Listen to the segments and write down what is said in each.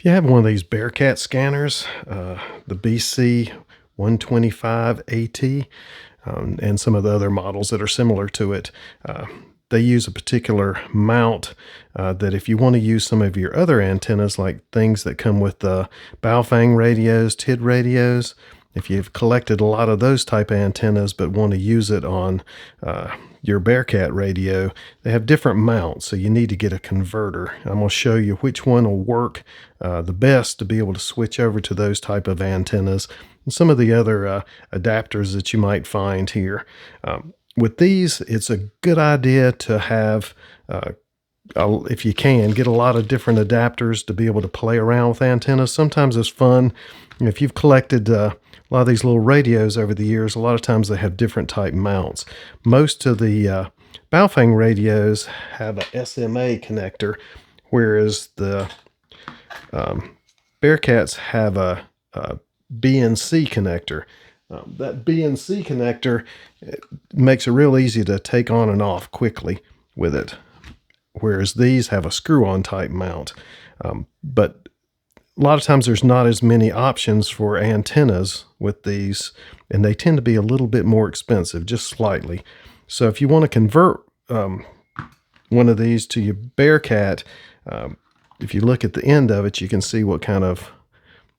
If you have one of these Bearcat scanners, the BC125AT, and some of the other models that are similar to it, they use a particular mount that if you want to use some of your other antennas, like things that come with the Baofeng radios, TID radios, if you've collected a lot of those type of antennas but want to use it on your Bearcat radio, they have different mounts, so you need to get a converter. I'm going to show you which one will work the best to be able to switch over to those type of antennas and some of the other adapters that you might find here. With these, it's a good idea to have, if you can, get a lot of different adapters to be able to play around with antennas. Sometimes it's fun. If you've collected a lot of these little radios over the years, a lot of times they have different type mounts. Most of the Baofeng radios have a SMA connector, whereas the Bearcats have a BNC connector. That BNC connector makes it real easy to take on and off quickly with it, whereas these have a screw-on type mount. But a lot of times there's not as many options for antennas with these, and they tend to be a little bit more expensive, just slightly. So if you want to convert one of these to your Bearcat, if you look at the end of it, you can see what kind of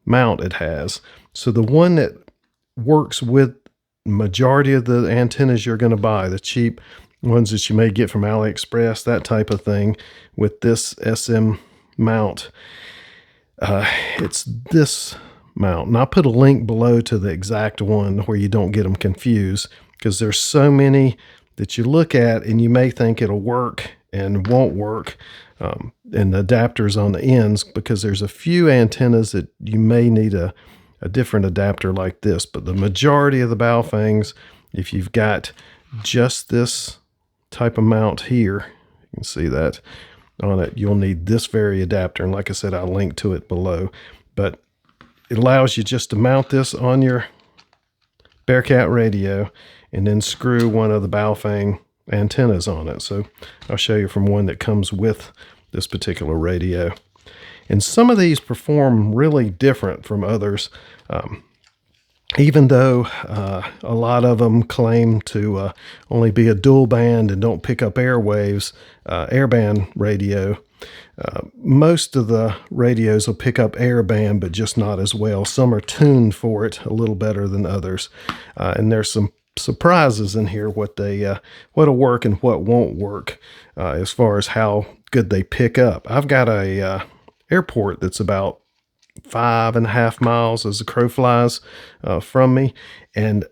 mount it has. So the one that works with majority of the antennas you're going to buy, the cheap ones that you may get from AliExpress, that type of thing, with this SM mount, it's this mount. And I'll put a link below to the exact one where you don't get them confused, because there's so many that you look at and you may think it'll work and won't work, and the adapters on the ends, because there's a few antennas that you may need a different adapter like this. But the majority of the Baofengs, if you've got just this type of mount here, you can see that on it, you'll need this very adapter. And like I said, I'll link to it below. But it allows you just to mount this on your Bearcat radio and then screw one of the Baofeng antennas on it. So I'll show you from one that comes with this particular radio. And some of these perform really different from others, even though a lot of them claim to only be a dual band and don't pick up airwaves, airband radio. Most of the radios will pick up airband, but just not as well. Some are tuned for it a little better than others. And there's some surprises in here, what'll work and what won't work, as far as how good they pick up. I've got a airport that's about 5.5 miles as the crow flies from me, and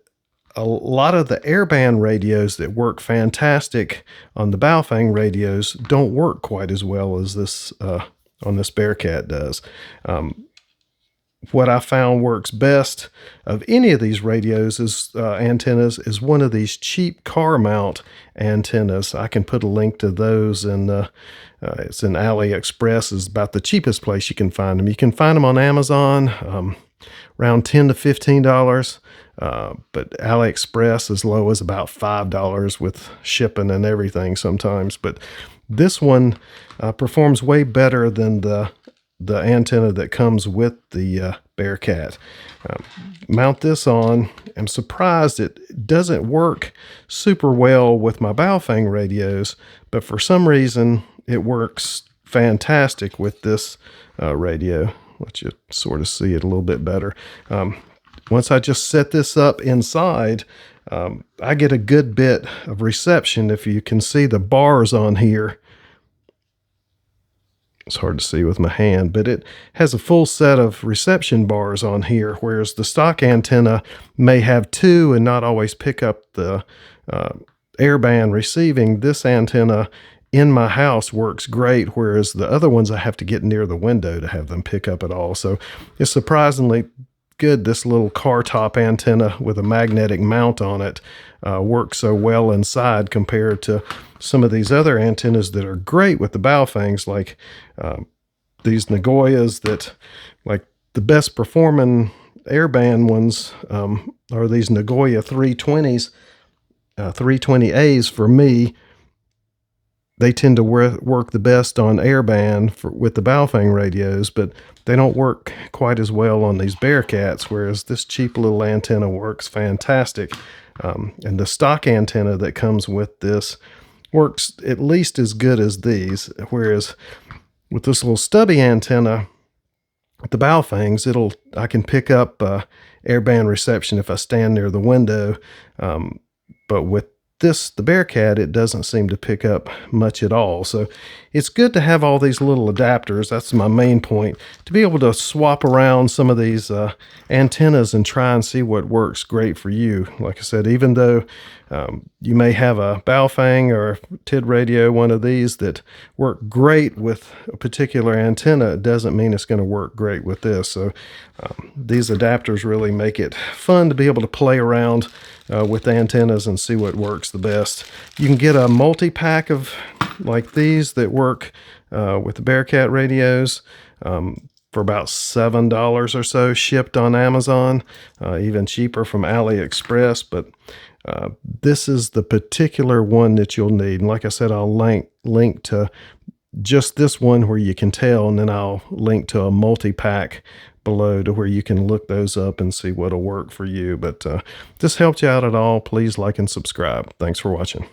a lot of the airband radios that work fantastic on the Baofeng radios don't work quite as well as this on this Bearcat does. What I found works best of any of these radios is antennas is one of these cheap car mount antennas. I can put a link to those, and it's in AliExpress is about the cheapest place you can find them. You can find them on Amazon, around $10 to $15, but AliExpress as low as about $5 with shipping and everything sometimes. But this one performs way better than the antenna that comes with the Bearcat. Mount this on. I'm surprised it doesn't work super well with my Baofeng radios, but for some reason it works fantastic with this radio. Let you sort of see it a little bit better. Once I just set this up inside, I get a good bit of reception. If you can see the bars on here, it's hard to see with my hand, but it has a full set of reception bars on here, whereas the stock antenna may have two and not always pick up the airband receiving. This antenna in my house works great, whereas the other ones I have to get near the window to have them pick up at all. So it's surprisingly good. This little car top antenna with a magnetic mount on it works so well inside compared to some of these other antennas that are great with the Baofengs, like these Nagoyas, that, like, the best performing airband ones are these Nagoya 320s, 320As for me. they tend to work the best on airband with the Baofeng radios, but they don't work quite as well on these Bearcats, whereas this cheap little antenna works fantastic. And the stock antenna that comes with this works at least as good as these, whereas with this little stubby antenna, the Baofengs, I can pick up airband reception if I stand near the window, but with the Bearcat, it doesn't seem to pick up much at all. So it's good to have all these little adapters. That's my main point, to be able to swap around some of these antennas and try and see what works great for you. Like I said, even though you may have a Baofeng or a TID radio, one of these that work great with a particular antenna, it doesn't mean it's going to work great with this. So these adapters really make it fun to be able to play around with antennas and see what works the best. You can get a multi-pack of like these that work with the Bearcat radios for about $7 or so, shipped on Amazon, even cheaper from AliExpress. But this is the particular one that you'll need. And like I said, I'll link to just this one where you can tell, and then I'll link to a multi-pack below to where you can look those up and see what'll work for you. But if this helped you out at all, please like and subscribe. Thanks for watching.